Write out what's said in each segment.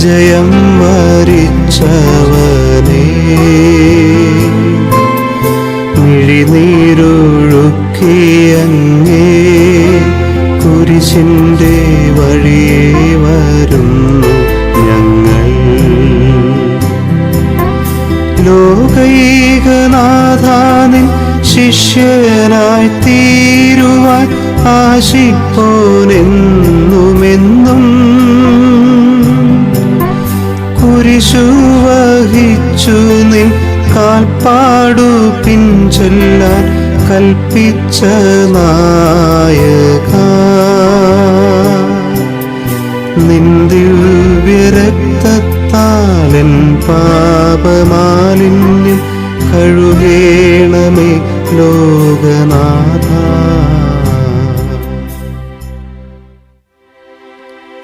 ജയം വരിച്ചവനേ, മിഴിനീരൊഴുക്കിയങ്ങേ കുരിശിൻ്റെ വഴിയേ വരുന്നു ഞങ്ങൾ. ലോകൈകനാഥാനിൻ ശിഷ്യനായി തീരുവാൻ ആശിപ്പോനെന്നുമെന്നും, കുരിശു വഹിച്ചു നിൻ കാൽപ്പാടു പിൻചൊല്ലാൻ കൽപ്പിച്ച നായക, നിൻ ദിവ്യരക്തത്താലെൻ പാപമാലിന്യം കഴുകേണമേ ലോകനാഥ.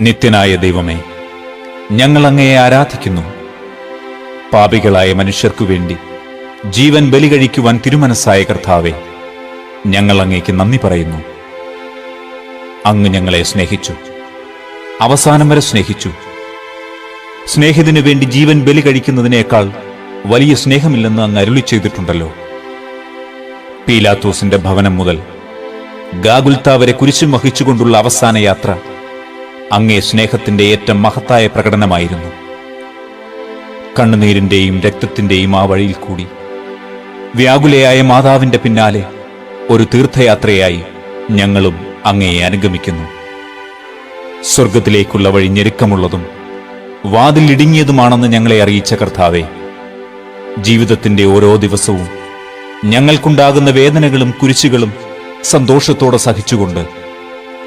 നിത്യനായ ദൈവമേ, ഞങ്ങൾ അങ്ങയെ ആരാധിക്കുന്നു. പാപികളായ മനുഷ്യർക്കു വേണ്ടി ജീവൻ ബലി കഴിക്കുവാൻ തിരുമനസ്സായ കർത്താവേ, ഞങ്ങൾ അങ്ങേക്ക് നന്ദി പറയുന്നു. അങ്ങ് ഞങ്ങളെ സ്നേഹിച്ചു, അവസാനം വരെ സ്നേഹിച്ചു. സ്നേഹിതനു വേണ്ടി ജീവൻ ബലി കഴിക്കുന്നതിനേക്കാൾ വലിയ സ്നേഹമില്ലെന്ന് അങ്ങ് അരുളി ചെയ്തിട്ടുണ്ടല്ലോ. പീലാത്തോസിന്റെ ഭവനം മുതൽ ഗാഗുൽത്ത വരെ കുരിശും വഹിച്ചുകൊണ്ടുള്ള അവസാന യാത്ര അങ്ങേ സ്നേഹത്തിന്റെ ഏറ്റവും മഹത്തായ പ്രകടനമായിരുന്നു. കണ്ണുനീരിന്റെയും രക്തത്തിന്റെയും ആ വഴിയിൽ കൂടി വ്യാകുലയായ മാതാവിന്റെ പിന്നാലെ ഒരു തീർത്ഥയാത്രയായി ഞങ്ങളും അങ്ങയെ അനുഗമിക്കുന്നു. സ്വർഗത്തിലേക്കുള്ള വഴി ഞെരുക്കമുള്ളതും വാതിൽ ഇടുങ്ങിയതുമാണെന്ന് ഞങ്ങളെ അറിയിച്ച കർത്താവേ, ജീവിതത്തിന്റെ ഓരോ ദിവസവും ഞങ്ങൾക്കുണ്ടാകുന്ന വേദനകളും കുരിശുകളും സന്തോഷത്തോടെ സഹിച്ചുകൊണ്ട്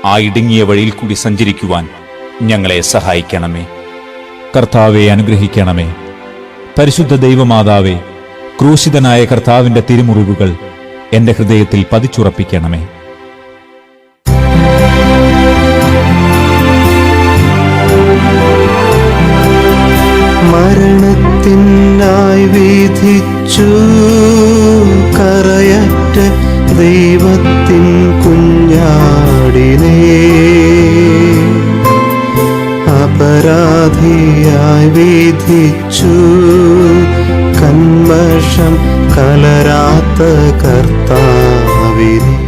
ആ ഇടുങ്ങിയ വഴിയിൽ കൂടി സഞ്ചരിക്കുവാൻ ഞങ്ങളെ സഹായിക്കണമേ. കർത്താവെ അനുഗ്രഹിക്കണമേ. പരിശുദ്ധ ദൈവമാതാവേ, ക്രൂശിതനായ കർത്താവിന്റെ തിരുമുറിവുകൾ എന്റെ ഹൃദയത്തിൽ പതിച്ചുറപ്പിക്കണമേ. മരണത്തിനായി വിധിച്ചു കറയറ്റ ദൈവത്തിൻ കുഞ്ഞാടിനെ, അപരാധിയായി വിധിച്ചു കന്മഷം കലരാത്ത കർത്താവിനെ.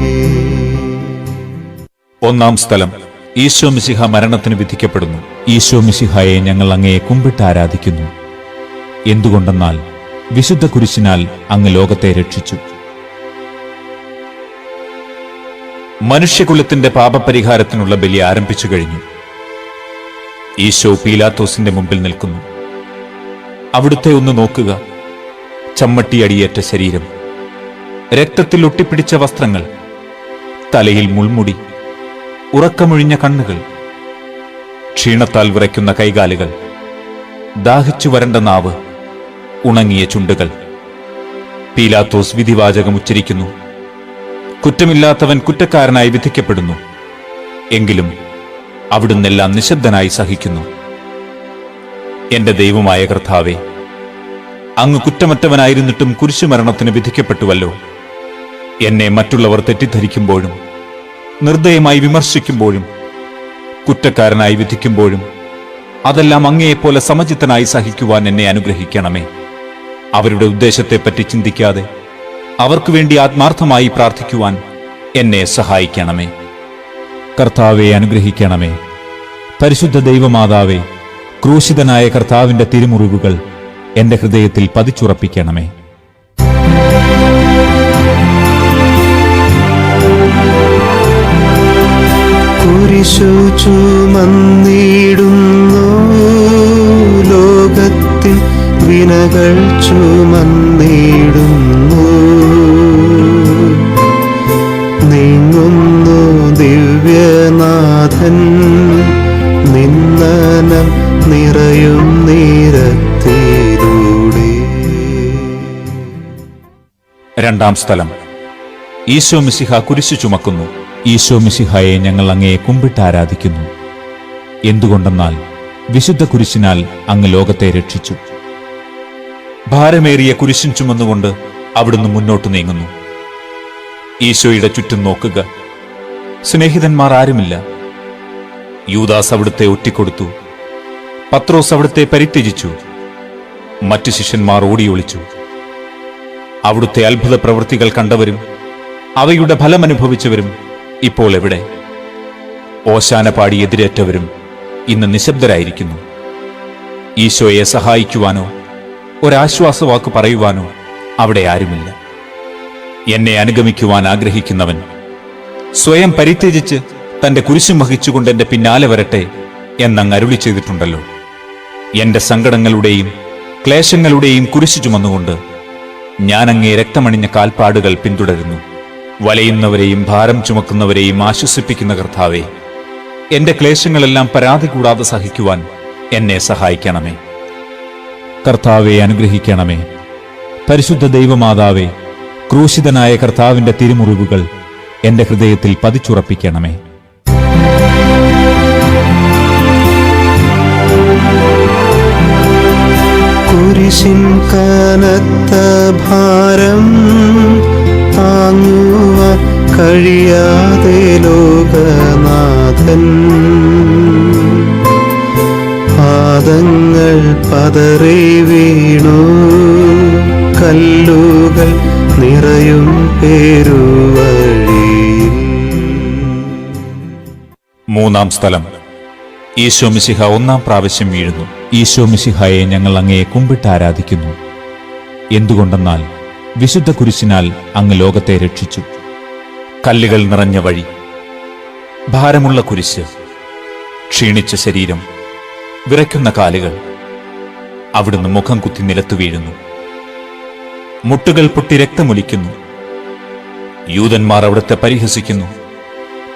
ഒന്നാം സ്ഥലം, ഈശോ മിശിഹ മരണത്തിന് വിധിക്കപ്പെടുന്നു. ഈശോ മിശിഹായെ ഞങ്ങൾ അങ്ങയെ കുമ്പിട്ട് ആരാധിക്കുന്നു. എന്തുകൊണ്ടെന്നാൽ വിശുദ്ധ കുരിശിനാൽ അങ്ങ് ലോകത്തെ രക്ഷിച്ചു. മനുഷ്യകുലത്തിന്റെ പാപപരിഹാരത്തിനുള്ള ബലി ആരംഭിച്ചു കഴിഞ്ഞു. ഈശോ പീലാത്തോസിന്റെ മുമ്പിൽ നിൽക്കുന്നു. അവിടുത്തെ ഒന്ന് നോക്കുക. ചമ്മട്ടിയടിയേറ്റ ശരീരം, രക്തത്തിൽ ഒട്ടിപ്പിടിച്ച വസ്ത്രങ്ങൾ, തലയിൽ മുൾമുടി, ഉറക്കമൊഴിഞ്ഞ കണ്ണുകൾ, ക്ഷീണത്താൽ വിറയ്ക്കുന്ന കൈകാലുകൾ, ദാഹിച്ചു വരണ്ട നാവ്, ഉണങ്ങിയ ചുണ്ടുകൾ. പീലാത്തോസ് വിധിവാചകം ഉച്ചരിക്കുന്നു. കുറ്റമില്ലാത്തവൻ കുറ്റക്കാരനായി വിധിക്കപ്പെടുന്നു. എങ്കിലും അവിടുന്നെല്ലാം നിശബ്ദനായി സഹിക്കുന്നു. എന്റെ ദൈവമായ കർത്താവേ, അങ്ങ് കുറ്റമറ്റവനായിരുന്നിട്ടും കുരിശുമരണത്തിന് വിധിക്കപ്പെട്ടുവല്ലോ. എന്നെ മറ്റുള്ളവർ തെറ്റിദ്ധരിക്കുമ്പോഴും നിർദ്ദയമായി വിമർശിക്കുമ്പോഴും കുറ്റക്കാരനായി വിധിക്കുമ്പോഴും അതെല്ലാം അങ്ങയെപ്പോലെ സമചിത്തനായി സഹിക്കുവാൻ എന്നെ അനുഗ്രഹിക്കണമേ. അവരുടെ ഉദ്ദേശത്തെപ്പറ്റി ചിന്തിക്കാതെ അവർക്കു വേണ്ടി ആത്മാർത്ഥമായി പ്രാർത്ഥിക്കുവാൻ എന്നെ സഹായിക്കണമേ. കർത്താവെ അനുഗ്രഹിക്കണമേ. പരിശുദ്ധ ദൈവമാതാവേ, ക്രൂശിതനായ കർത്താവിന്റെ തിരുമുറിവുകൾ എന്റെ ഹൃദയത്തിൽ പതിച്ചുറപ്പിക്കണമേ. കുരിശു ചുമന്നിടുന്നു, ലോകത്തിൻ വിനകൾ ചുമന്നിടുന്നു. നീങ്ങുന്നു ദിവ്യനാഥൻ, നിന്ദനം നിറയും നിരത്തിലൂടെ. രണ്ടാം സ്ഥലം, ഈശോ മിശിഹ കുരിശു ചുമക്കുന്നു. ഈശോ മിശിഹായെ ഞങ്ങൾ അങ്ങയെ കുമ്പിട്ട് ആരാധിക്കുന്നു. എന്തുകൊണ്ടെന്നാൽ വിശുദ്ധ കുരിശിനാൽ അങ്ങ് ലോകത്തെ രക്ഷിച്ചു. ഭാരമേറിയ കുരിശിൻ ചുമന്നുകൊണ്ട് അവിടുന്ന് മുന്നോട്ട് നീങ്ങുന്നു. ഈശോയുടെ ചുറ്റും നോക്കുക. സ്നേഹിതന്മാർ ആരുമില്ല. യൂദാസ് അവിടുത്തെ ഒറ്റിക്കൊടുത്തു. പത്രോസ് അവിടുത്തെ പരിത്യജിച്ചു. മറ്റു ശിഷ്യന്മാർ ഓടിയൊളിച്ചു. അവിടുത്തെ അത്ഭുത പ്രവൃത്തികൾ കണ്ടവരും അവയുടെ ഫലമനുഭവിച്ചവരും ഇപ്പോൾ എവിടെ? ഓശാന പാടി എതിരേറ്റവരും ഇന്ന് നിശബ്ദരായിരിക്കുന്നു. ഈശോയെ സഹായിക്കുവാനോ ഒരാശ്വാസവാക്ക് പറയുവാനോ അവിടെ ആരുമില്ല. എന്നെ അനുഗമിക്കുവാൻ ആഗ്രഹിക്കുന്നവൻ സ്വയം പരിത്യജിച്ച് തന്റെ കുരിശും വഹിച്ചുകൊണ്ട് എന്റെ പിന്നാലെ വരട്ടെ എന്നങ്ങ് അരുളി ചെയ്തിട്ടുണ്ടല്ലോ. എന്റെ സങ്കടങ്ങളുടെയും ക്ലേശങ്ങളുടെയും കുരിശു ചുമന്നുകൊണ്ട് ഞാൻ അങ്ങേ രക്തമണിഞ്ഞ കാൽപ്പാടുകൾ പിന്തുടരുന്നു. വലയുന്നവരെയും ഭാരം ചുമക്കുന്നവരെയും ആശ്വസിപ്പിക്കുന്ന കർത്താവേ, എന്റെ ക്ലേശങ്ങളെല്ലാം പരാതി കൂടാതെ സഹിക്കുവാൻ എന്നെ സഹായിക്കണമേ. കർത്താവെ അനുഗ്രഹിക്കണമേ. പരിശുദ്ധ ദൈവമാതാവേ, ക്രൂശിതനായ കർത്താവിന്റെ തിരുമുറിവുകൾ എന്റെ ഹൃദയത്തിൽ പതിച്ചുറപ്പിക്കണമേ. കുരിശിൻ കനത്ത ഭാരം താങ്ങുവാൻ കഴിയാതെ ലോകനാഥൻ പാദങ്ങൾ പതറി വീണു. കല്ലുകൾ നിറയും പേരുവഴിയിൽ. മൂന്നാം സ്ഥലം. ഈശോ മിശിഹ ഒന്നാം പ്രാവശ്യം വീഴുന്നു. ഈശോ മിശിഹായെ ഞങ്ങൾ അങ്ങയെ കുമ്പിട്ട് ആരാധിക്കുന്നു. എന്തുകൊണ്ടെന്നാൽ വിശുദ്ധ കുരിശിനാൽ അങ്ങ് ലോകത്തെ രക്ഷിച്ചു. കല്ലുകൾ നിറഞ്ഞ വഴി, ഭാരമുള്ള കുരിശ്, ക്ഷീണിച്ച ശരീരം, വിറയ്ക്കുന്ന കാലുകൾ. അവിടുന്ന് മുഖം കുത്തി നിലത്തു വീഴുന്നു. മുട്ടുകൾ പൊട്ടി രക്തമൊലിക്കുന്നു. യൂതന്മാർ അവിടുത്തെ പരിഹസിക്കുന്നു.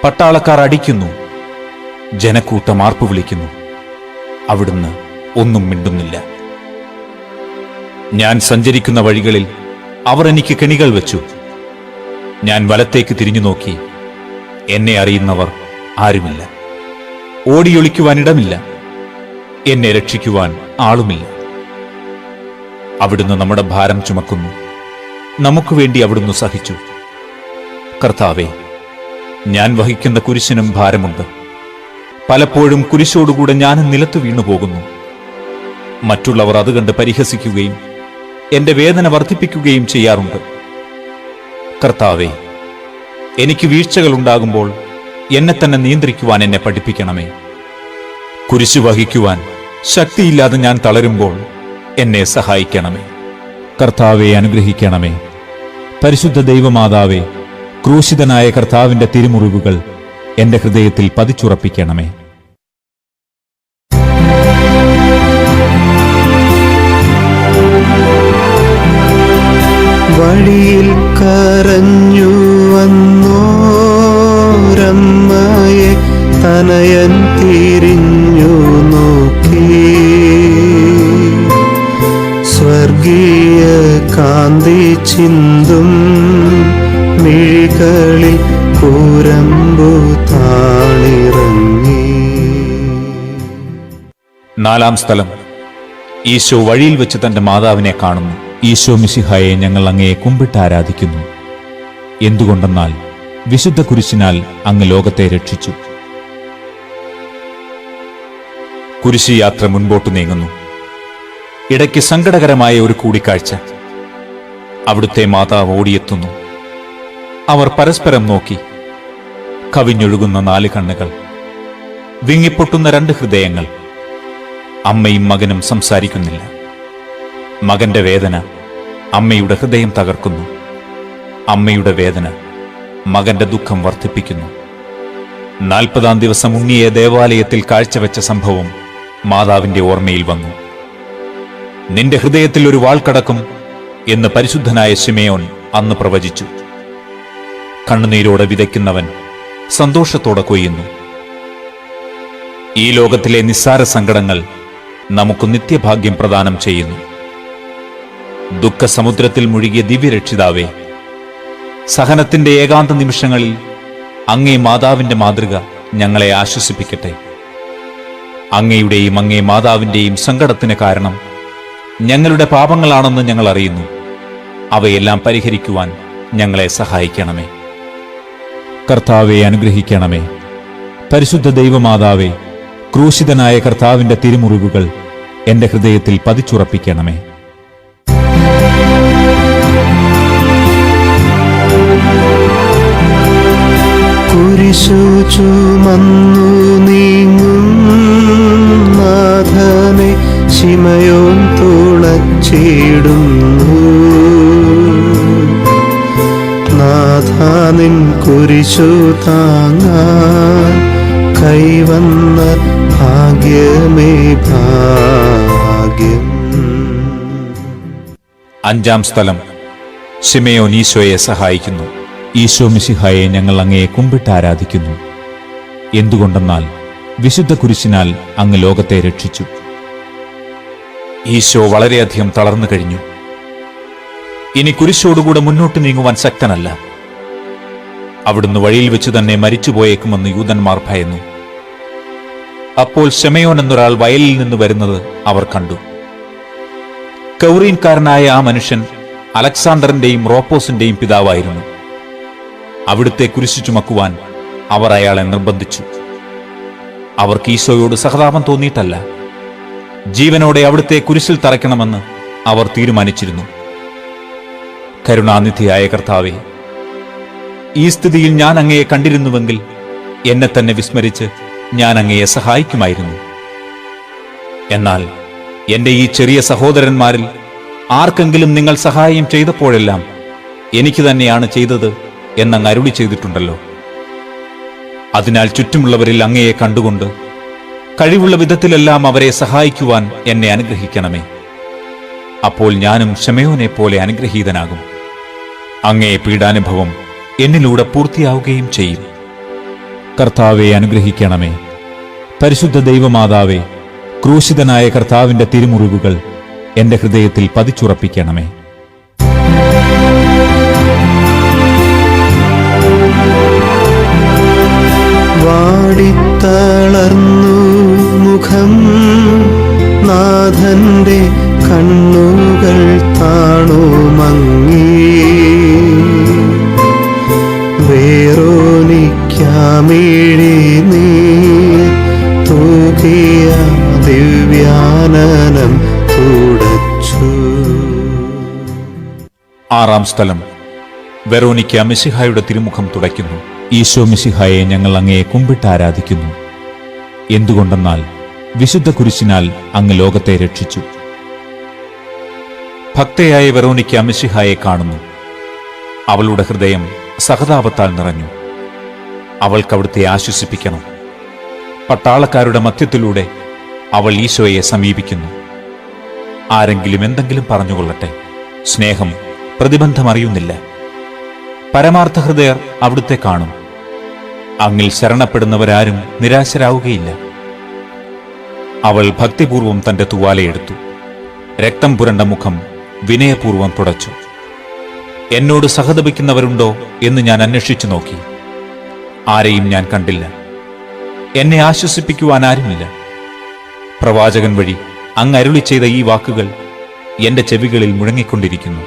പട്ടാളക്കാർ അടിക്കുന്നു. ജനക്കൂട്ടം ആർപ്പു വിളിക്കുന്നു. അവിടുന്ന് ഒന്നും മിണ്ടുന്നില്ല. ഞാൻ സഞ്ചരിക്കുന്ന വഴികളിൽ അവർ എനിക്ക് കെണികൾ വെച്ചു. ഞാൻ വലത്തേക്ക് തിരിഞ്ഞു നോക്കി. എന്നെ അറിയുന്നവർ ആരുമില്ല. ഓടിയൊളിക്കുവാനിടമില്ല. എന്നെ രക്ഷിക്കുവാൻ ആളുമില്ല. അവിടുന്ന് നമ്മുടെ ഭാരം ചുമക്കുന്നു. നമുക്ക് വേണ്ടി അവിടുന്ന് സഹിച്ചു. കർത്താവേ, ഞാൻ വഹിക്കുന്ന കുരിശിനും ഭാരമുണ്ട്. പലപ്പോഴും കുരിശോടുകൂടെ ഞാനും നിലത്തു വീണുപോകുന്നു. മറ്റുള്ളവർ അത് കണ്ട് പരിഹസിക്കുകയും എന്റെ വേദന വർദ്ധിപ്പിക്കുകയും ചെയ്യാറുണ്ട്. കർത്താവേ, എനിക്ക് വീഴ്ചകളുണ്ടാകുമ്പോൾ എന്നെ തന്നെ നിയന്ത്രിക്കുവാൻ എന്നെ പഠിപ്പിക്കണമേ. കുരിശു വഹിക്കുവാൻ ശക്തിയില്ലാതെ ഞാൻ തളരുമ്പോൾ എന്നെ സഹായിക്കണമേ. കർത്താവെ അനുഗ്രഹിക്കണമേ. പരിശുദ്ധ ദൈവമാതാവേ, ക്രൂശിതനായ കർത്താവിന്റെ തിരുമുറിവുകൾ എന്റെ ഹൃദയത്തിൽ പതിച്ചുറപ്പിക്കണമേ. വഴിയിൽ കരഞ്ഞു വന്നോരമ്മയെ തനയൻ തിരിഞ്ഞു നോക്കി. സ്വർഗീയ കാന്തി ചിന്തും മിഴികളിൽ കൂരമ്പു താണിറങ്ങി. നാലാം സ്ഥലം. ഈശോ വഴിയിൽ വെച്ച് തന്റെ മാതാവിനെ കാണുന്നു. ഈശോ മിശിഹായെ ഞങ്ങൾ അങ്ങയെ കുമ്പിട്ട് ആരാധിക്കുന്നു. എന്തുകൊണ്ടെന്നാൽ വിശുദ്ധ കുരിശിനാൽ അങ്ങ് ലോകത്തെ രക്ഷിച്ചു. കുരിശ് യാത്ര മുൻപോട്ട് നീങ്ങുന്നു. ഇടയ്ക്ക് സങ്കടകരമായ ഒരു കൂടിക്കാഴ്ച. അവിടുത്തെ മാതാവ് ഓടിയെത്തുന്നു. അവർ പരസ്പരം നോക്കി. കവിഞ്ഞൊഴുകുന്ന 4 കണ്ണുകൾ, വിങ്ങിപ്പൊട്ടുന്ന 2 ഹൃദയങ്ങൾ. അമ്മയും മകനും സംസാരിക്കുന്നില്ല. മകന്റെ വേദന അമ്മയുടെ ഹൃദയം തകർക്കുന്നു. അമ്മയുടെ വേദന മകന്റെ ദുഃഖം വർദ്ധിപ്പിക്കുന്നു. 40-ാം ദിവസം ഉണ്ണിയെ ദേവാലയത്തിൽ കാഴ്ചവെച്ച സംഭവം മാതാവിന്റെ ഓർമ്മയിൽ വന്നു. നിന്റെ ഹൃദയത്തിൽ ഒരു വാൾ കടക്കും എന്ന് പരിശുദ്ധനായ ശിമയോൻ അന്ന് പ്രവചിച്ചു. കണ്ണുനീരോടെ വിതയ്ക്കുന്നവൻ സന്തോഷത്തോടെ കൊയ്യുന്നു. ഈ ലോകത്തിലെ നിസ്സാര സങ്കടങ്ങൾ നമുക്ക് നിത്യഭാഗ്യം പ്രദാനം ചെയ്യുന്നു. ദുഃഖസമുദ്രത്തിൽ മുഴുകിയ ദിവ്യരക്ഷിതാവേ, സഹനത്തിന്റെ ഏകാന്ത നിമിഷങ്ങളിൽ അങ്ങേ മാതാവിന്റെ മാതൃക ഞങ്ങളെ ആശ്വസിപ്പിക്കട്ടെ. അങ്ങയുടെയും അങ്ങേ മാതാവിന്റെയും സങ്കടത്തിന് കാരണം ഞങ്ങളുടെ പാപങ്ങളാണെന്ന് ഞങ്ങൾ അറിയുന്നു. അവയെല്ലാം പരിഹരിക്കുവാൻ ഞങ്ങളെ സഹായിക്കണമേ. കർത്താവെ അനുഗ്രഹിക്കണമേ. പരിശുദ്ധ ദൈവമാതാവേ, ക്രൂശിതനായ കർത്താവിന്റെ തിരുമുറിവുകൾ എന്റെ ഹൃദയത്തിൽ പതിച്ചുറപ്പിക്കണമേ. കുരിശു ചുമന്നു നീങ്ങും നാഥനെ ശിമയോൻ തുളച്ചിടുന്നു. നാഥാ നിൻ കുരിശു താങ്ങാൻ കൈവന്ന ഭാഗ്യമേ ഭാഗ്യം. അഞ്ചാം സ്ഥലം. ശിമയോൻ ഈശോയെ സഹായിക്കുന്നു. ഈശോ മിശിഹായെ ഞങ്ങൾ അങ്ങയെ കുമ്പിട്ട് ആരാധിക്കുന്നു. എന്തുകൊണ്ടെന്നാൽ വിശുദ്ധ കുരിശിനാൽ അങ്ങ് ലോകത്തെ രക്ഷിച്ചു. ഈശോ വളരെയധികം തളർന്നു കഴിഞ്ഞു. ഇനി കുരിശോടുകൂടെ മുന്നോട്ട് നീങ്ങുവാൻ ശക്തനല്ല. അവിടുന്ന് വഴിയിൽ വെച്ച് തന്നെ മരിച്ചുപോയേക്കുമെന്ന് യൂതന്മാർ ഭയന്നു. അപ്പോൾ ശിമയോൻ എന്നൊരാൾ വയലിൽ നിന്ന് വരുന്നത് അവർ കണ്ടു. കൗറീൻകാരനായ ആ മനുഷ്യൻ അലക്സാണ്ടറിന്റെയും റോപ്പോസിന്റെയും പിതാവായിരുന്നു. അവിടുത്തെ കുരിശു ചുമക്കുവാൻ അവർ അയാളെ നിർബന്ധിച്ചു. അവർക്ക് ഈശോയോട് സഹതാപം തോന്നിയിട്ടല്ല, ജീവനോടെ അവിടുത്തെ കുരിശിൽ തറയ്ക്കണമെന്ന് അവർ തീരുമാനിച്ചിരുന്നു. കരുണാനിധിയായ കർത്താവേ, ഈ സ്ഥിതിയിൽ ഞാൻ അങ്ങയെ കണ്ടിരുന്നുവെങ്കിൽ എന്നെ തന്നെ വിസ്മരിച്ച് ഞാൻ അങ്ങയെ സഹായിക്കുമായിരുന്നു. എന്നാൽ എന്റെ ഈ ചെറിയ സഹോദരന്മാരിൽ ആർക്കെങ്കിലും നിങ്ങൾ സഹായം ചെയ്തപ്പോഴെല്ലാം എനിക്ക് തന്നെയാണ് ചെയ്തത് എന്നങ്ങ് അരുളി ചെയ്തിട്ടുണ്ടല്ലോ. അതിനാൽ ചുറ്റുമുള്ളവരിൽ അങ്ങയെ കണ്ടുകൊണ്ട് കഴിവുള്ള വിധത്തിലെല്ലാം അവരെ സഹായിക്കുവാൻ എന്നെ അനുഗ്രഹിക്കണമേ. അപ്പോൾ ഞാനും ശിമയോനെ പോലെ അനുഗ്രഹീതനാകും. അങ്ങയെ പീഡാനുഭവം എന്നിലൂടെ പൂർത്തിയാവുകയും ചെയ്യും. കർത്താവെ അനുഗ്രഹിക്കണമേ. പരിശുദ്ധ ദൈവമാതാവേ, ക്രൂശിതനായ കർത്താവിന്റെ തിരുമുറിവുകൾ എന്റെ ഹൃദയത്തിൽ പതിച്ചുറപ്പിക്കണമേ. വാടിത്തളർന്നു മുഖം, നാഥന്റെ കണ്ണുകൾ താണു മങ്ങി. വേറോനിക്കാമിഴി നീ തൂകിയ ദിവ്യാനനം തുടച്ചു. ആറാം സ്ഥലം. വെറോനിക്ക മിശിഹായുടെ തിരുമുഖം തുടയ്ക്കുന്നു. ഈശോ മിശിഹായെ ഞങ്ങൾ അങ്ങയെ കുമ്പിട്ട് ആരാധിക്കുന്നു. എന്തുകൊണ്ടെന്നാൽ വിശുദ്ധ കുരിശിനാൽ അങ്ങ് ലോകത്തെ രക്ഷിച്ചു. ഭക്തയായ വെറോനിക്ക മിശിഹായെ കാണുന്നു. അവളുടെ ഹൃദയം സഹതാപത്താൽ നിറഞ്ഞു. അവൾക്ക് അവിടുത്തെ ആശ്വസിപ്പിക്കണം. പട്ടാളക്കാരുടെ മധ്യത്തിലൂടെ അവൾ ഈശോയെ സമീപിക്കുന്നു. ആരെങ്കിലും എന്തെങ്കിലും പറഞ്ഞുകൊള്ളട്ടെ, സ്നേഹം പ്രതിബന്ധമറിയുന്നില്ല. പരമാർത്ഥ ഹൃദയർ അവിടുത്തെ കാണും. അങ്ങിൽ ശരണപ്പെടുന്നവരാരും നിരാശരാവുകയില്ല. അവൾ ഭക്തിപൂർവം തന്റെ തുവാലയെടുത്തു. രക്തം പുരണ്ട മുഖം വിനയപൂർവം തുടച്ചു. എന്നോട് സഹതപിക്കുന്നവരുണ്ടോ എന്ന് ഞാൻ അന്വേഷിച്ചു നോക്കി. ആരെയും ഞാൻ കണ്ടില്ല. എന്നെ ആശ്വസിപ്പിക്കുവാൻ ആരുമില്ല. പ്രവാചകൻ വഴി അങ്ങ് അരുളി ചെയ്ത ഈ വാക്കുകൾ എന്റെ ചെവികളിൽ മുഴങ്ങിക്കൊണ്ടിരിക്കുന്നു.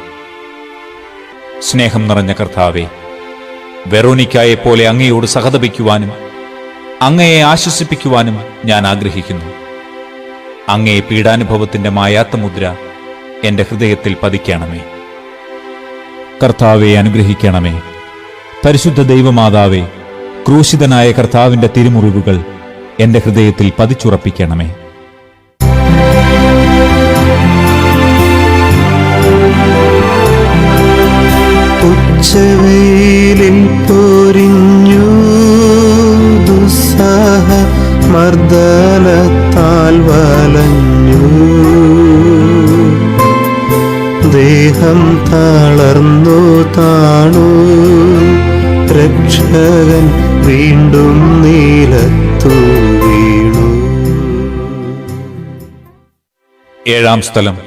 സ്നേഹം നിറഞ്ഞ കർത്താവേ, വെറോനിക്കായെപ്പോലെ അങ്ങയോട് സഹതപിക്കുവാനും അങ്ങയെ ആശ്വസിപ്പിക്കുവാനും ഞാൻ ആഗ്രഹിക്കുന്നു. അങ്ങയെ പീഡാനുഭവത്തിന്റെ മായാത്ത മുദ്ര എന്റെ ഹൃദയത്തിൽ പതിക്കണമേ. കർത്താവെ അനുഗ്രഹിക്കണമേ. പരിശുദ്ധ ദൈവമാതാവേ, ക്രൂശിതനായ കർത്താവിന്റെ തിരുമുറിവുകൾ എന്റെ ഹൃദയത്തിൽ പതിച്ചുറപ്പിക്കണമേ. ഉച്ചവെയിലിൽ പൊരിഞ്ഞു ദുസ്സഹ മർദ്ദനത്താൽ വലഞ്ഞു. ദേഹം തളർന്നു താണു. രക്ഷകൻ വീണ്ടും നീലത്തു വീണു. ഏഴാം സ്ഥലം.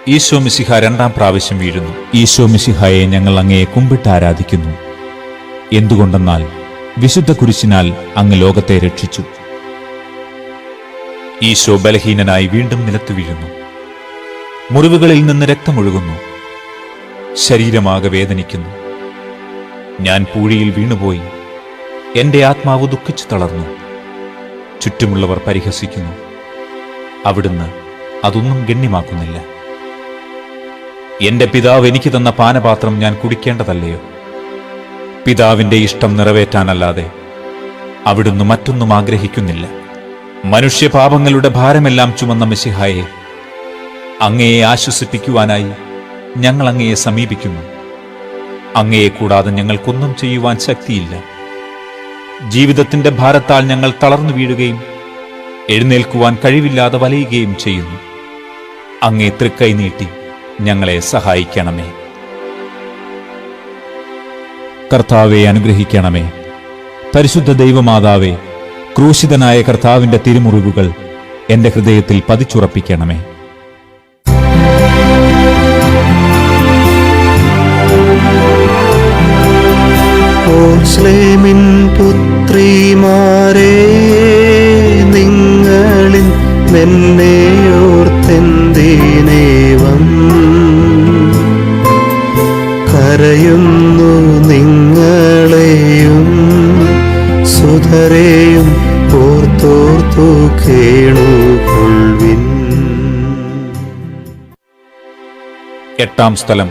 ഈശോ മിശിഹ രണ്ടാം പ്രാവശ്യം വീഴുന്നു. ഈശോ മിശിഹായെ ഞങ്ങൾ അങ്ങയെ കുമ്പിട്ട് ആരാധിക്കുന്നു. എന്തുകൊണ്ടെന്നാൽ വിശുദ്ധ കുരിശിനാൽ അങ്ങ് ലോകത്തെ രക്ഷിച്ചു. ഈശോ ബലഹീനനായി വീണ്ടും നിലത്തു വീഴുന്നു. മുറിവുകളിൽ നിന്ന് രക്തമൊഴുകുന്നു. ശരീരമാകെ വേദനിക്കുന്നു. ഞാൻ പൂഴിയിൽ വീണുപോയി. എന്റെ ആത്മാവ് ദുഃഖിച്ചു തളർന്നു. ചുറ്റുമുള്ളവർ പരിഹസിക്കുന്നു. അവിടുന്ന് അതൊന്നും ഗണ്യമാക്കുന്നില്ല. എന്റെ പിതാവ് എനിക്ക് തന്ന പാനപാത്രം ഞാൻ കുടിക്കേണ്ടതല്ലയോ? പിതാവിന്റെ ഇഷ്ടം നിറവേറ്റാനല്ലാതെ അവിടുന്ന് മറ്റൊന്നും ആഗ്രഹിക്കുന്നില്ല. മനുഷ്യപാപങ്ങളുടെ ഭാരമെല്ലാം ചുമന്ന മെശിഹായെ, അങ്ങയെ ആശ്വസിപ്പിക്കുവാനായി ഞങ്ങൾ അങ്ങയെ സമീപിക്കുന്നു. അങ്ങയെ കൂടാതെ ഞങ്ങൾക്കൊന്നും ചെയ്യുവാൻ ശക്തിയില്ല. ജീവിതത്തിന്റെ ഭാരത്താൽ ഞങ്ങൾ തളർന്നു വീഴുകയും എഴുന്നേൽക്കുവാൻ കഴിവില്ലാതെ വലയുകയും ചെയ്യുന്നു. അങ്ങേ തൃക്കൈ നീട്ടി ഞങ്ങളെ സഹായിക്കണമേ. കർത്താവെ അനുഗ്രഹിക്കണമേ. പരിശുദ്ധ ദൈവമാതാവേ, ക്രൂശിതനായ കർത്താവിന്റെ തിരുമുറിവുകൾ എന്റെ ഹൃദയത്തിൽ പതിച്ചുറപ്പിക്കണമേ. ഓർസ്ലേമിൻ പുത്രിമാരെ, നിങ്ങളിൽ മെന്നെയോർത്തെന്തിനേവം കരയുന്നു നിങ്ങളെയും സുധരെയും ഓർത്തോർത്തു കേണുകൊള്ളുവിൻ. 8-ാം സ്ഥലം.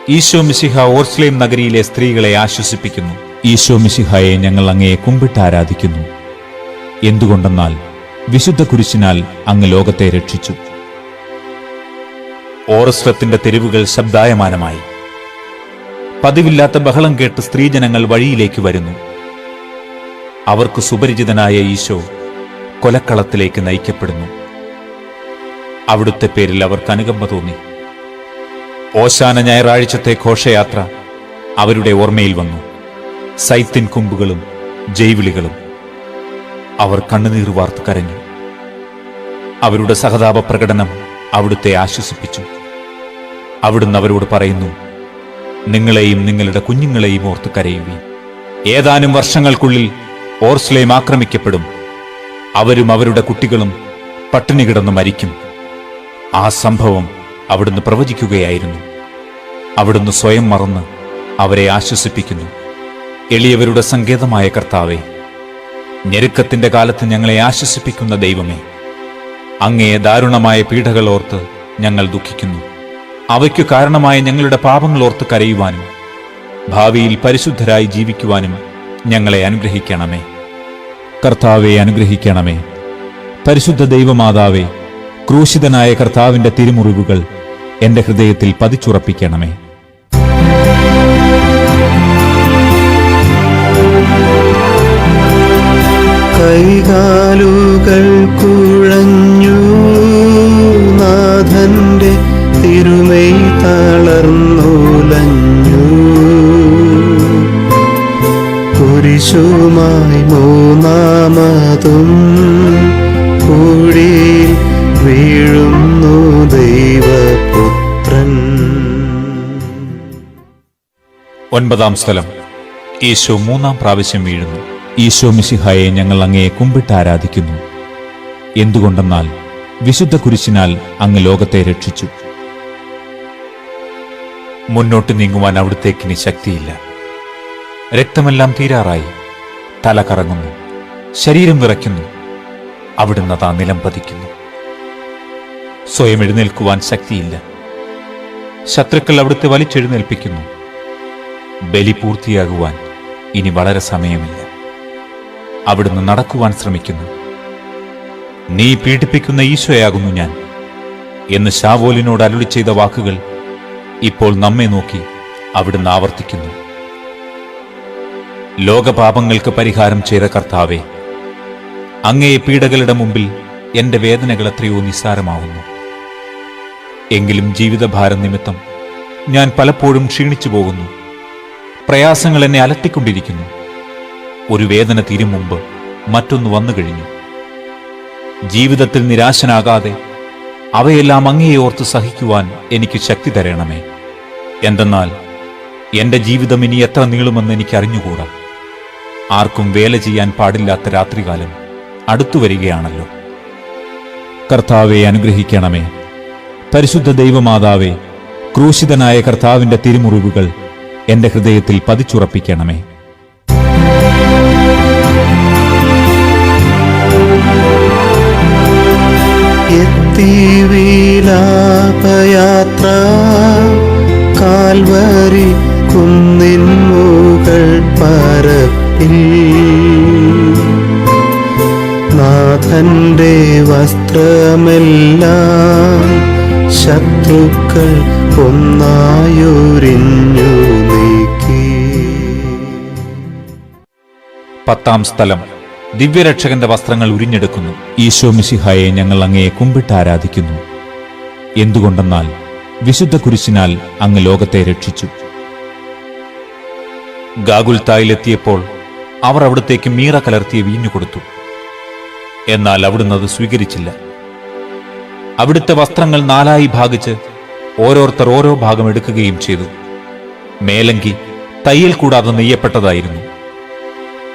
ഈശോ മിശിഹ ഓർസ്ലേം നഗരിയിലെ സ്ത്രീകളെ ആശ്വസിപ്പിക്കുന്നു. ഈശോ മിശിഹായെ ഞങ്ങൾ അങ്ങയെ കുമ്പിട്ട് ആരാധിക്കുന്നു. എന്തുകൊണ്ടെന്നാൽ വിശുദ്ധ കുരിശിനാൽ അങ്ങ് ലോകത്തെ രക്ഷിച്ചു. ഓർസ്ലത്തിന്റെ തെരുവുകൾ ശബ്ദായമാനമായി. പതിവില്ലാത്ത ബഹളം കേട്ട് സ്ത്രീജനങ്ങൾ വഴിയിലേക്ക് വരുന്നു. അവർക്ക് സുപരിചിതനായ ഈശോ കൊലക്കളത്തിലേക്ക് നയിക്കപ്പെടുന്നു. അവിടുത്തെ പേരിൽ അവർക്ക് അനുകമ്പ തോന്നി. ഓശാന ഞായറാഴ്ചത്തെ ഘോഷയാത്ര അവരുടെ ഓർമ്മയിൽ വന്നു. സൈത്തിൻ കുമ്പുകളും ജൈവിളികളും. അവർ കണ്ണുനീർ വാർത്ത് കരഞ്ഞു. അവരുടെ സഹതാപ പ്രകടനം അവിടുത്തെ ആശ്വസിപ്പിച്ചു. അവിടുന്ന് അവരോട് പറയുന്നു, നിങ്ങളെയും നിങ്ങളുടെ കുഞ്ഞുങ്ങളെയും ഓർത്ത് കരയുവീൻ. ഏതാനും വർഷങ്ങൾക്കുള്ളിൽ ഓർസ്ലേം ആക്രമിക്കപ്പെടും. അവരും അവരുടെ കുട്ടികളും പട്ടിണി കിടന്ന് മരിക്കും. ആ സംഭവം അവിടുന്ന് പ്രവചിക്കുകയായിരുന്നു. അവിടുന്ന് സ്വയം മറന്ന് അവരെ ആശ്വസിപ്പിക്കുന്നു. എളിയവരുടെ സങ്കേതമായ കർത്താവേ, ഞെരുക്കത്തിന്റെ കാലത്ത് ഞങ്ങളെ ആശ്വസിപ്പിക്കുന്ന ദൈവമേ, അങ്ങേ ദാരുണമായ പീഡകൾ ഓർത്ത് ഞങ്ങൾ ദുഃഖിക്കുന്നു. അവയ്ക്കു കാരണമായ ഞങ്ങളുടെ പാപങ്ങൾ ഓർത്ത് കരയുവാനും ഭാവിയിൽ പരിശുദ്ധരായി ജീവിക്കുവാനും ഞങ്ങളെ അനുഗ്രഹിക്കണമേ. കർത്താവെ അനുഗ്രഹിക്കണമേ. പരിശുദ്ധ ദൈവമാതാവേ, ക്രൂശിതനായ കർത്താവിന്റെ തിരുമുറിവുകൾ എന്റെ ഹൃദയത്തിൽ പതിച്ചുറപ്പിക്കണമേ. കൈകാലുകൾ കുഴഞ്ഞു, നാഥന്റെ തിരുമൈ തളർന്നുലഞ്ഞു. കുരിശുമായി മൂന്നാമതും കുഴിയിൽ വീഴുന്നു ദൈവപുത്രൻ. 9-ാം സ്ഥലം. ഈശോ 3-ാം പ്രാവശ്യം വീഴുന്നു. ഈശോ മിശിഹായെ ഞങ്ങൾ അങ്ങയെ കുമ്പിട്ട് ആരാധിക്കുന്നു. എന്തുകൊണ്ടെന്നാൽ വിശുദ്ധ കുരിശിനാൽ അങ്ങ് ലോകത്തെ രക്ഷിച്ചു. മുന്നോട്ട് നീങ്ങുവാൻ അവിടുത്തേക്കിനി ശക്തിയില്ല. രക്തമെല്ലാം തീരാറായി. തല കറങ്ങുന്നു, ശരീരം വിറയ്ക്കുന്നു. അവിടുന്ന് താ നിലം പതിക്കുന്നു. സ്വയം എഴുന്നേൽക്കുവാൻ ശക്തിയില്ല. ശത്രുക്കൾ അവിടുത്തെ വലിച്ചെഴുന്നേൽപ്പിക്കുന്നു. ബലി പൂർത്തിയാകുവാൻ ഇനി വളരെ സമയമില്ല. അവിടുന്ന് നടക്കുവാൻ ശ്രമിക്കുന്നു. നീ പീഡിപ്പിക്കുന്ന ഈശോയാകുന്നു ഞാൻ എന്ന് ശാവോലിനോട് അരുളി ചെയ്ത വാക്കുകൾ ഇപ്പോൾ നമ്മെ നോക്കി അവിടുന്ന് ആവർത്തിക്കുന്നു. ലോകപാപങ്ങൾക്ക് പരിഹാരം ചെയ്ത കർത്താവേ, അങ്ങയെ പീഡകളുടെ മുമ്പിൽ എന്റെ വേദനകൾ എത്രയോ നിസ്സാരമാവുന്നു. എങ്കിലും ജീവിതഭാരം നിമിത്തം ഞാൻ പലപ്പോഴും ക്ഷീണിച്ചു പോകുന്നു. പ്രയാസങ്ങൾ എന്നെ അലട്ടിക്കൊണ്ടിരിക്കുന്നു. ഒരു വേദന തീരും മുമ്പ് മറ്റൊന്ന് വന്നു കഴിഞ്ഞു. ജീവിതത്തിൽ നിരാശനാകാതെ അവയെല്ലാം അങ്ങയെ ഓർത്ത് സഹിക്കുവാൻ എനിക്ക് ശക്തി തരണമേ. എന്തെന്നാൽ എന്റെ ജീവിതം ഇനി എത്ര നീളുമെന്ന് എനിക്ക് അറിഞ്ഞുകൂടാ. ആർക്കും വേല ചെയ്യാൻ പാടില്ലാത്ത രാത്രികാലം അടുത്തു വരികയാണല്ലോ. കർത്താവെ അനുഗ്രഹിക്കണമേ. പരിശുദ്ധ ദൈവമാതാവേ, ക്രൂശിതനായ കർത്താവിന്റെ തിരുമുറിവുകൾ എന്റെ ഹൃദയത്തിൽ പതിച്ചുറപ്പിക്കണമേ. എത്തി വിലാപയാത്ര കാൽവരി കുന്നിൻ മുകൾ പരപ്പിൽ നാഥന്റെ വസ്ത്രമെല്ലാം ശത്രുക്കൾ ഒന്നായൊരിഞ്ഞു നീക്കി. 10-ാം സ്ഥലം ദിവ്യരക്ഷകന്റെ വസ്ത്രങ്ങൾ ഉരിഞ്ഞെടുക്കുന്നു. ഈശോ മിശിഹായെ ഞങ്ങൾ അങ്ങയെ കുമ്പിട്ട് ആരാധിക്കുന്നു. എന്തുകൊണ്ടെന്നാൽ വിശുദ്ധ കുരിശിനാൽ അങ്ങ് ലോകത്തെ രക്ഷിച്ചു. ഗാഗുൽത്തായിലെത്തിയപ്പോൾ അവർ അവിടത്തേക്ക് മീറ കലർത്തിയ വീഞ്ഞു കൊടുത്തു. എന്നാൽ അവിടുന്ന് അത് സ്വീകരിച്ചില്ല. അവിടുത്തെ വസ്ത്രങ്ങൾ 4 ഭാഗിച്ച് ഓരോരുത്തർ ഓരോ ഭാഗം എടുക്കുകയും ചെയ്തു. മേലങ്കി തയ്യൽ കൂടാതെ നെയ്യപ്പെട്ടതായിരുന്നു.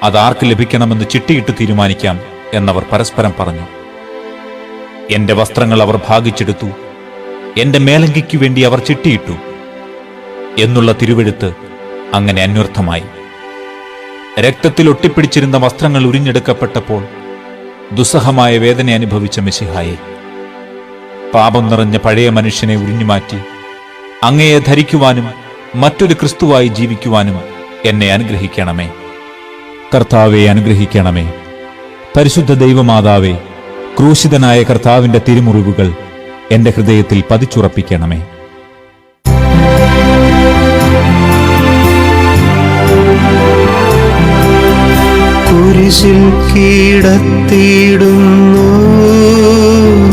അതാർക്ക് ലഭിക്കണമെന്ന് ചിട്ടിയിട്ട് തീരുമാനിക്കാം എന്നവർ പരസ്പരം പറഞ്ഞു. എന്റെ വസ്ത്രങ്ങൾ അവർ ഭാഗിച്ചെടുത്തു, എന്റെ മേലങ്കിക്കു വേണ്ടി അവർ ചിട്ടിയിട്ടു എന്നുള്ള തിരുവെഴുത്ത് അങ്ങനെ അന്വർത്ഥമായി. രക്തത്തിൽ ഒട്ടിപ്പിടിച്ചിരുന്ന വസ്ത്രങ്ങൾ ഉരിഞ്ഞെടുക്കപ്പെട്ടപ്പോൾ ദുസ്സഹമായ വേദന അനുഭവിച്ച മിശിഹായെ, പാപം നിറഞ്ഞ പഴയ മനുഷ്യനെ ഉരിഞ്ഞുമാറ്റി അങ്ങയെ ധരിക്കുവാനും മറ്റൊരു ക്രിസ്തുവായി ജീവിക്കുവാനും എന്നെ അനുഗ്രഹിക്കണമേ. കർത്താവെ അനുഗ്രഹിക്കണമേ. പരിശുദ്ധ ദൈവമാതാവേ, ക്രൂശിതനായ കർത്താവിന്റെ തിരുമുറിവുകൾ എന്റെ ഹൃദയത്തിൽ പതിച്ചുറപ്പിക്കണമേ. കുരിശിൽ കീടത്തിയിടുന്നു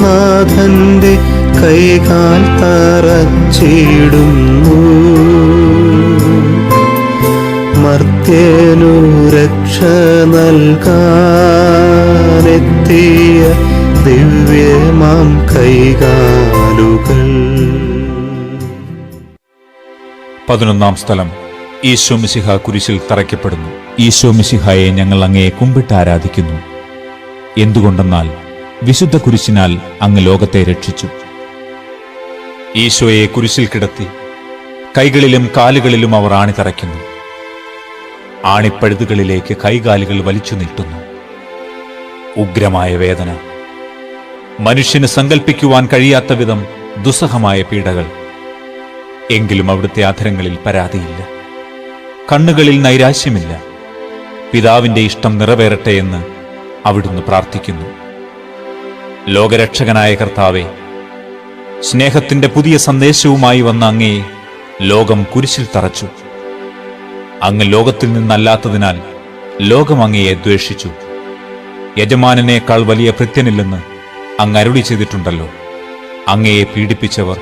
നാഥന്റെ കൈകാൽ തറച്ചിടുന്നു. മർത്യനു രക്ഷ നൽകാനെത്തിയ ദിവ്യമാം കൈകാലുകൾ. 11-ാം സ്ഥലം ഈശോ മിശിഹ കുരിശിൽ തറയ്ക്കപ്പെടുന്നു. ഈശോ മിശിഹായെ ഞങ്ങൾ അങ്ങയെ കുമ്പിട്ട് ആരാധിക്കുന്നു. എന്തുകൊണ്ടെന്നാൽ വിശുദ്ധ കുരിശിനാൽ അങ്ങ് ലോകത്തെ രക്ഷിച്ചു. ഈശോയെ കുരിശിൽ കിടത്തി കൈകളിലും കാലുകളിലും അവർ ആണി തറയ്ക്കുന്നു. ആണിപ്പഴുതുകളിലേക്ക് കൈകാലുകൾ വലിച്ചു നീട്ടുന്നു. ഉഗ്രമായ വേദന, മനുഷ്യന് സങ്കൽപ്പിക്കുവാൻ കഴിയാത്ത വിധം ദുസ്സഹമായ പീഡകൾ. എങ്കിലും അവിടുത്തെ അധരങ്ങളിൽ പരാതിയില്ല, കണ്ണുകളിൽ നൈരാശ്യമില്ല. പിതാവിന്റെ ഇഷ്ടം നിറവേറട്ടെ എന്ന് അവിടുന്ന് പ്രാർത്ഥിക്കുന്നു. ലോകരക്ഷകനായ കർത്താവെ, സ്നേഹത്തിന്റെ പുതിയ സന്ദേശവുമായി വന്ന അങ്ങയെ ലോകം കുരിശിൽ തറച്ചു. അങ്ങ് ലോകത്തിൽ നിന്നല്ലാത്തതിനാൽ ലോകം അങ്ങയെ ദ്വേഷിച്ചു. യജമാനനേക്കാൾ വലിയ ഭൃത്യനില്ലെന്ന് അങ്ങ് അരുളി ചെയ്തിട്ടുണ്ടല്ലോ. അങ്ങയെ പീഡിപ്പിച്ചവർ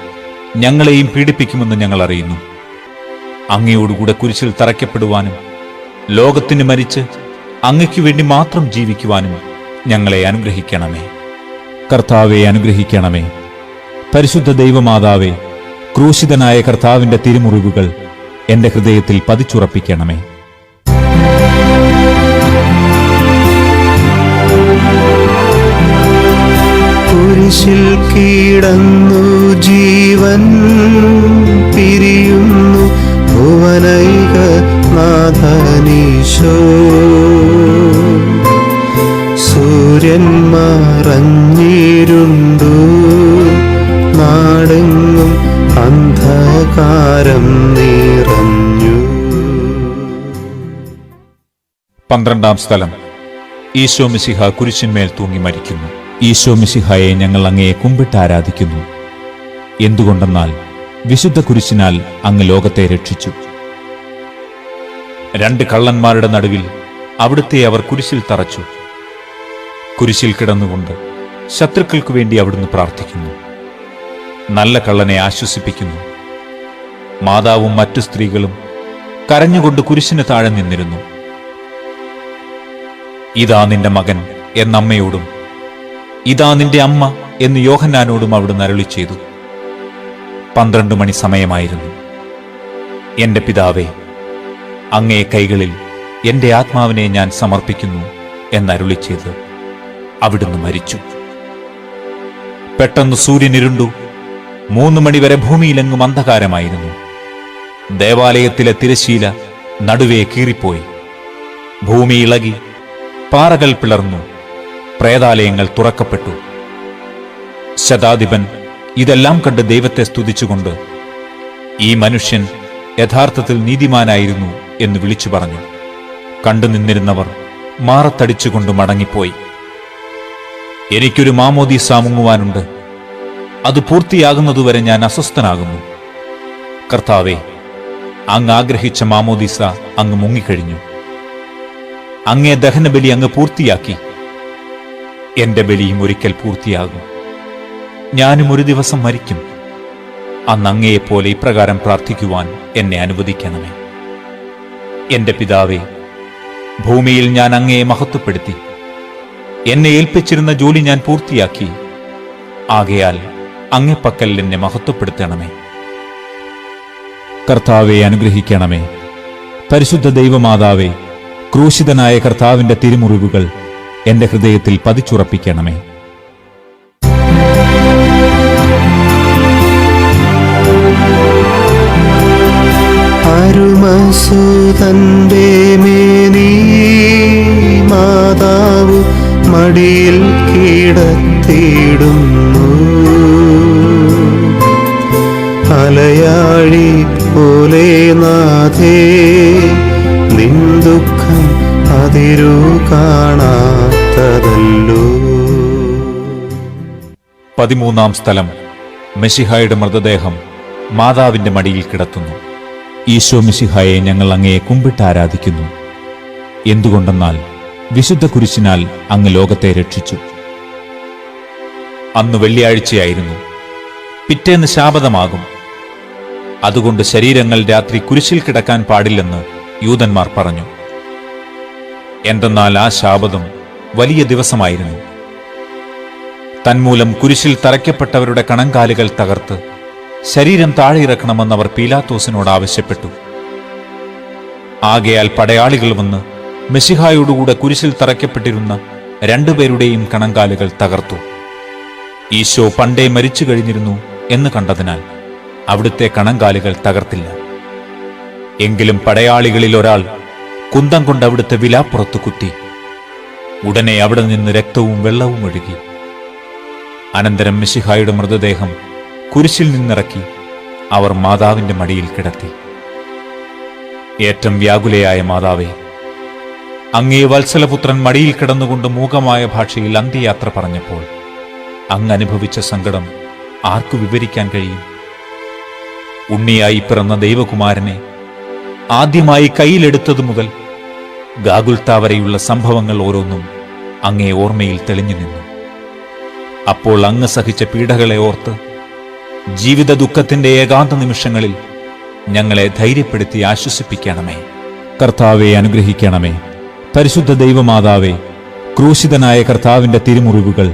ഞങ്ങളെയും പീഡിപ്പിക്കുമെന്ന് ഞങ്ങൾ അറിയുന്നു. അങ്ങയോടുകൂടെ കുരിശിൽ തറയ്ക്കപ്പെടുവാനും ലോകത്തിന് മരിച്ച് അങ്ങയ്ക്കു വേണ്ടി മാത്രം ജീവിക്കുവാനും ഞങ്ങളെ അനുഗ്രഹിക്കണമേ. കർത്താവെ അനുഗ്രഹിക്കണമേ. പരിശുദ്ധ ദൈവമാതാവേ, ക്രൂശിതനായ കർത്താവിന്റെ തിരുമുറിവുകൾ എന്റെ ഹൃദയത്തിൽ പതിച്ചുറപ്പിക്കണമേ. കുരിശിൽ കീടന്നു ജീവൻ പിരിയുന്നു ഭുവനൈക നാഥനീശോ. സൂര്യൻ മറഞ്ഞിരുണ്ടു, നാടെങ്ങും അന്ധകാരം നിറഞ്ഞു. 12-ാം സ്ഥലം ഈശോ മിശിഹ കുരിശിന്മേൽ തൂങ്ങി മരിക്കുന്നു. ഈശോ മിശിഹായെ ഞങ്ങൾ അങ്ങയെ കുമ്പിട്ട് ആരാധിക്കുന്നു. എന്തുകൊണ്ടെന്നാൽ വിശുദ്ധ കുരിശിനാൽ അങ്ങ് ലോകത്തെ രക്ഷിച്ചു. 2 കള്ളന്മാരുടെ നടുവിൽ അവിടുത്തെ അവർ കുരിശിൽ തറച്ചു. കുരിശിൽ കിടന്നുകൊണ്ട് ശത്രുക്കൾക്കു വേണ്ടി അവിടുന്ന് പ്രാർത്ഥിക്കുന്നു. നല്ല കള്ളനെ ആശ്വസിപ്പിക്കുന്നു. മാതാവും മറ്റു സ്ത്രീകളും കരഞ്ഞുകൊണ്ട് കുരിശിന് താഴെ നിന്നിരുന്നു. ഇതാ നിന്റെ മകൻ എന്നമ്മയോടും ഇതാ നിന്റെ അമ്മ എന്ന് യോഹന്നാനോടും അവിടുന്ന് അരുളി ചെയ്തു. 12 മണി സമയമായിരുന്നു. എന്റെ പിതാവേ, അങ്ങേ കൈകളിൽ എന്റെ ആത്മാവിനെ ഞാൻ സമർപ്പിക്കുന്നു എന്നരുളി ചെയ്ത് അവിടുന്ന് മരിച്ചു. പെട്ടെന്ന് സൂര്യൻ ഇരുണ്ടു. 3 മണിവരെ ഭൂമിയിലെങ്ങും അന്ധകാരമായിരുന്നു. ദേവാലയത്തിലെ തിരശ്ശീല നടുവേ കീറിപ്പോയി. ഭൂമി ഇളകി, പാറകൾ പിളർന്നു, പ്രേതാലയങ്ങൾ തുറക്കപ്പെട്ടു. ശതാധിപൻ ഇതെല്ലാം കണ്ട് ദൈവത്തെ സ്തുതിച്ചുകൊണ്ട്, ഈ മനുഷ്യൻ യഥാർത്ഥത്തിൽ നീതിമാനായിരുന്നു എന്ന് വിളിച്ചു പറഞ്ഞു. കണ്ടു നിന്നിരുന്നവർ മാറത്തടിച്ചുകൊണ്ട് മടങ്ങിപ്പോയി. എനിക്കൊരു മാമോദീസ മുങ്ങുവാനുണ്ട്, അത് പൂർത്തിയാകുന്നതുവരെ ഞാൻ അസ്വസ്ഥനാകുന്നു. കർത്താവേ, അങ്ങ് ആഗ്രഹിച്ച മാമോദീസ അങ്ങ് മുങ്ങിക്കഴിഞ്ഞു. അങ്ങേ ദഹനബലി അങ്ങ് പൂർത്തിയാക്കി. എന്റെ ബലിയും ഒരിക്കൽ പൂർത്തിയാകും. ഞാനും ഒരു ദിവസം മരിക്കും. അന്ന് അങ്ങയെപ്പോലെ ഇപ്രകാരം പ്രാർത്ഥിക്കുവാൻ എന്നെ അനുവദിക്കണമേ. എന്റെ പിതാവേ, ഭൂമിയിൽ ഞാൻ അങ്ങയെ മഹത്വപ്പെടുത്തി. എന്നെ ഏൽപ്പിച്ചിരുന്ന ജോലി ഞാൻ പൂർത്തിയാക്കി. ആകയാൽ അങ്ങേ പക്കൽ എന്നെ മഹത്വപ്പെടുത്തണമേ. കർത്താവെ അനുഗ്രഹിക്കണമേ. പരിശുദ്ധ ദൈവമാതാവേ, ക്രൂശിതനായ കർത്താവിന്റെ തിരുമുറിവുകൾ എന്റെ ഹൃദയത്തിൽ പതിച്ചുറപ്പിക്കണമേ. അരുമസുതന്റെ മേനി മാതാവ് മടിയിൽ കിടത്തിയിടുന്നു. അലയാഴി പോലെ നാഥേ, നിൻ ദുഃഖം അതിരു കാണാത്തതല്ലോ. 13-ാം സ്ഥലം. മെശിഹായുടെ മൃതദേഹം മാതാവിന്റെ മടിയിൽ കിടത്തുന്നു. ഈശോ മിശിഹായെ ഞങ്ങൾ അങ്ങയെ കുമ്പിട്ട് ആരാധിക്കുന്നു. എന്തുകൊണ്ടെന്നാൽ വിശുദ്ധ കുരിശിനാൽ അങ്ങ് ലോകത്തെ രക്ഷിച്ചു. അന്ന് വെള്ളിയാഴ്ചയായിരുന്നു. പിറ്റേന്ന് ശാബതമാകും. അതുകൊണ്ട് ശരീരങ്ങൾ രാത്രി കുരിശിൽ കിടക്കാൻ പാടില്ലെന്ന് യൂദന്മാർ പറഞ്ഞു. എന്തെന്നാൽ ആ ശാബതം വലിയ ദിവസമായിരുന്നു. തന്മൂലം കുരിശിൽ തറയ്ക്കപ്പെട്ടവരുടെ കണങ്കാലുകൾ തകർത്ത് ശരീരം താഴെ ഇറക്കണമെന്ന് അവർ പീലാത്തോസിനോട് ആവശ്യപ്പെട്ടു. ആകയാൽ പടയാളികൾ വന്ന് മെശിഹായോടുകൂടെ കുരിശിൽ തറയ്ക്കപ്പെട്ടിരുന്ന രണ്ടുപേരുടെയും കണങ്കാലുകൾ തകർത്തു. ഈശോ പണ്ടേ മരിച്ചു കഴിഞ്ഞിരുന്നു എന്ന് കണ്ടതിനാൽ അവിടുത്തെ കണങ്കാലുകൾ തകർത്തില്ല. എങ്കിലും പടയാളികളിൽ ഒരാൾ കുന്തം കൊണ്ട് അവിടുത്തെ വിലാപ്പുറത്ത് കുത്തി. ഉടനെ അവിടെ നിന്ന് രക്തവും വെള്ളവും ഒഴുകി. അനന്തരം മിശിഹായുടെ മൃതദേഹം കുരിശിൽ നിന്നിറക്കി അവർ മാതാവിന്റെ മടിയിൽ കിടത്തി. ഏറ്റവും വ്യാകുലയായ മാതാവേ, അങ്ങേ വത്സലപുത്രൻ മടിയിൽ കിടന്നുകൊണ്ട് മൂകമായ ഭാഷയിൽ അന്ത്യയാത്ര പറഞ്ഞപ്പോൾ അങ്ങ് അനുഭവിച്ച സങ്കടം ആർക്കു വിവരിക്കാൻ കഴിയും? ഉണ്ണിയായി പിറന്ന ദൈവകുമാരനെ ആദ്യമായി കയ്യിലെടുത്തതു മുതൽ ഗാഗുൽത്താ വരെയുള്ള സംഭവങ്ങൾ ഓരോന്നും അങ്ങേ ഓർമ്മയിൽ തെളിഞ്ഞു നിന്നു. അപ്പോൾ അങ്ങ് സഹിച്ച പീഡകളെ ഓർത്ത് ജീവിത ദുഃഖത്തിന്റെ ഏകാന്ത നിമിഷങ്ങളിൽ ഞങ്ങളെ ധൈര്യപ്പെടുത്തി ആശ്വസിപ്പിക്കണമേ. കർത്താവെ അനുഗ്രഹിക്കണമേ. പരിശുദ്ധ ദൈവമാതാവേ, ക്രൂശിതനായ കർത്താവിന്റെ തിരുമുറിവുകൾ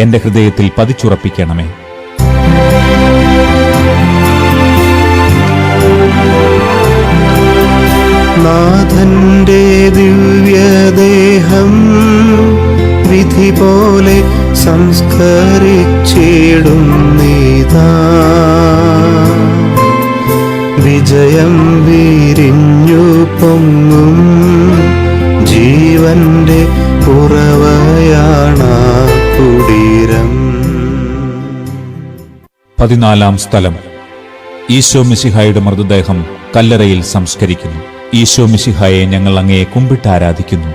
എന്റെ ഹൃദയത്തിൽ പതിച്ചുറപ്പിക്കണമേ. നാഥന്റെ ദിവ്യദേഹം വിധി പോലെ സംസ്കരിച്ചിടുന്നീതാ. വിജയം വിരിഞ്ഞു പൊങ്ങും ജീവന്റെ ഉറവയാണ കുടീരം. 14-ാം സ്ഥലം. ഈശോ മിശിഹായുടെ മൃതദേഹം കല്ലറയിൽ സംസ്കരിക്കുന്നു. ഈശോ മിശിഹായെ ഞങ്ങൾ അങ്ങയെ കുമ്പിട്ട് ആരാധിക്കുന്നു.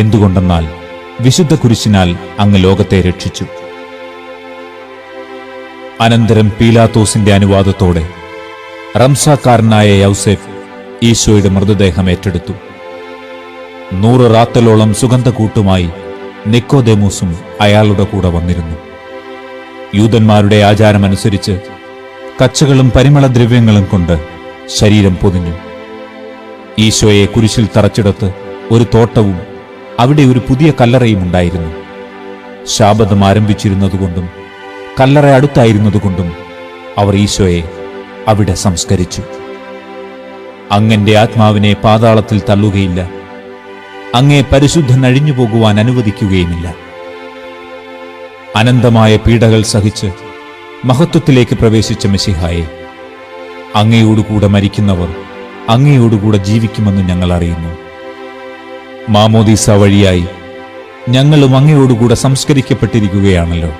എന്തുകൊണ്ടെന്നാൽ വിശുദ്ധ കുരിശിനാൽ അങ്ങ് ലോകത്തെ രക്ഷിച്ചു. അനന്തരം പീലാത്തോസിന്റെ അനുവാദത്തോടെ റംസാക്കാരനായ യൗസേഫ് ഈശോയുടെ മൃതദേഹം ഏറ്റെടുത്തു. 100 റാത്തലോളം സുഗന്ധക്കൂട്ടുമായി നിക്കോദേമോസും അയാളുടെ കൂടെ വന്നിരുന്നു. യൂദന്മാരുടെ ആചാരമനുസരിച്ച് കച്ചകളും പരിമളദ്രവ്യങ്ങളും കൊണ്ട് ശരീരം പൊതിഞ്ഞു. ഈശോയെ കുരിശിൽ തറച്ചിടത്ത് ഒരു തോട്ടവും അവിടെ ഒരു പുതിയ കല്ലറയും ഉണ്ടായിരുന്നു. ശാബതം ആരംഭിച്ചിരുന്നതുകൊണ്ടും കല്ലറ അടുത്തായിരുന്നതുകൊണ്ടും അവർ ഈശോയെ അവിടെ സംസ്കരിച്ചു. അങ്ങന്റെ ആത്മാവിനെ പാതാളത്തിൽ തള്ളുകയില്ല, അങ്ങേ പരിശുദ്ധൻ അഴിഞ്ഞു പോകുവാൻ അനുവദിക്കുകയുമില്ല. അനന്തമായ പീഡകൾ സഹിച്ച് മഹത്വത്തിലേക്ക് പ്രവേശിച്ച മെശിഹായെ, അങ്ങയോടുകൂടെ മരിക്കുന്നവർ അങ്ങയോടുകൂടെ ജീവിക്കുമെന്ന് ഞങ്ങൾ അറിയുന്നു. മാമോദീസ വഴിയായി ഞങ്ങളും അങ്ങയോടുകൂടെ സംസ്കരിക്കപ്പെട്ടിരിക്കുകയാണല്ലോ.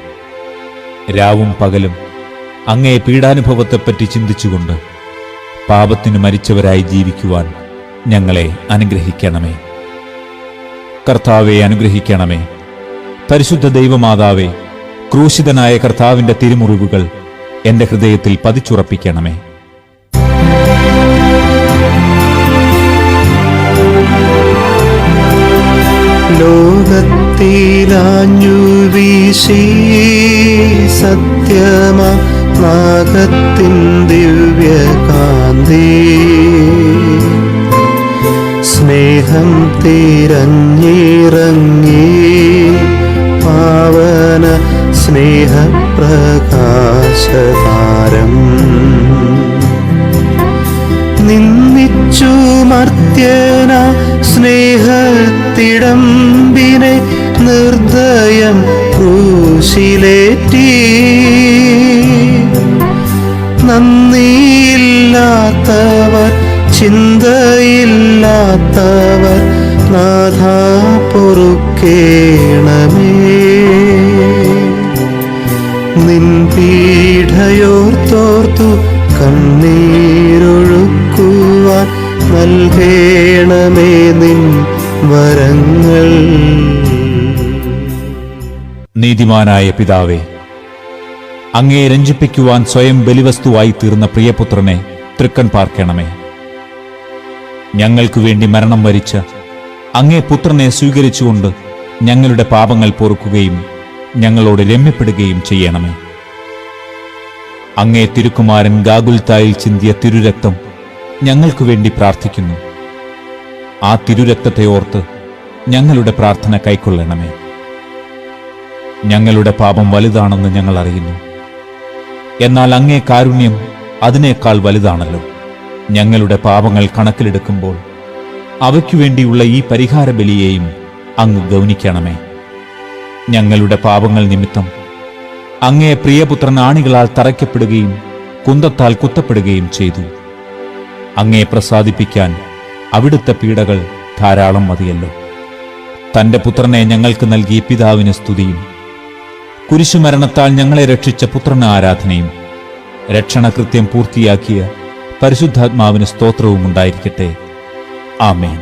രാവും പകലും അങ്ങേ പീഡാനുഭവത്തെപ്പറ്റി ചിന്തിച്ചുകൊണ്ട് പാപത്തിന് മരിച്ചവരായി ജീവിക്കുവാൻ ഞങ്ങളെ അനുഗ്രഹിക്കണമേ. കർത്താവെ അനുഗ്രഹിക്കണമേ. പരിശുദ്ധ ദൈവമാതാവേ, ക്രൂശിതനായ കർത്താവിന്റെ തിരുമുറിവുകൾ എന്റെ ഹൃദയത്തിൽ പതിച്ചുറപ്പിക്കണമേ. ലോകത്തിലാഞ്ഞു വീശി സത്യമാ നാഗത്തിൻ ദിവ്യകാന്തി, സ്നേഹം തിരഞ്ഞിറങ്ങി പാവന സ്നേഹപ്രകാശതാരം, നിന്നിച്ചു മർത്യന സ്നേഹത്തിടമ്പിനെ നിർദ്ദയം ക്രൂശിലേറ്റി, നന്ദിയില്ലാത്തവർ ചിന്തയില്ലാത്തവർ നാഥാ പൊറുക്കേണമേ. നിൻ പീഠയോർത്തോർത്തു കണ്ണീരൊഴുക്കുവാൻ നൽകേണമേ നിൻ വരങ്ങൾ. നീതിമാനായ പിതാവേ, അങ്ങേ രഞ്ജിപ്പിക്കുവാൻ സ്വയം ബലിവസ്തുവായി തീർന്ന പ്രിയപുത്രനെ തൃക്കൺ പാർക്കണമേ. ഞങ്ങൾക്കു വേണ്ടി മരണം വരിച്ച അങ്ങേ പുത്രനെ സ്വീകരിച്ചുകൊണ്ട് ഞങ്ങളുടെ പാപങ്ങൾ പൊറുക്കുകയും ഞങ്ങളോട് രമ്യപ്പെടുകയും ചെയ്യണമേ. അങ്ങേ തിരുക്കുമാരൻ ഗാഗുൽത്തായിൽ ചിന്തിയ തിരുരക്തം ഞങ്ങൾക്കു വേണ്ടി പ്രാർത്ഥിക്കുന്നു. ആ തിരുരക്തത്തെ ഓർത്ത് ഞങ്ങളുടെ പ്രാർത്ഥന കൈക്കൊള്ളണമേ. ഞങ്ങളുടെ പാപം വലുതാണെന്ന് ഞങ്ങൾ അറിയുന്നു. എന്നാൽ അങ്ങേ കാരുണ്യം അതിനേക്കാൾ വലുതാണല്ലോ. ഞങ്ങളുടെ പാപങ്ങൾ കണക്കിലെടുക്കുമ്പോൾ അവയ്ക്കു വേണ്ടിയുള്ള ഈ പരിഹാര ബലിയെയും അങ്ങ് ഗൗനിക്കണമേ. ഞങ്ങളുടെ പാപങ്ങൾ നിമിത്തം അങ്ങേ പ്രിയപുത്രൻ ആണികളാൽ തറയ്ക്കപ്പെടുകയും കുന്തത്താൽ കുത്തപ്പെടുകയും ചെയ്തു. അങ്ങേ പ്രസാദിപ്പിക്കാൻ അവിടുത്തെ പീഡകൾ ധാരാളം മതിയല്ലോ. തന്റെ പുത്രനെ ഞങ്ങൾക്ക് നൽകിയ പിതാവിന് സ്തുതിയും കുരിശുമരണത്താൽ ഞങ്ങളെ രക്ഷിച്ച പുത്രന് ആരാധനയും രക്ഷണകൃത്യം പൂർത്തിയാക്കിയ പരിശുദ്ധാത്മാവിന് സ്തോത്രവും ഉണ്ടായിരിക്കട്ടെ. ആമേൻ.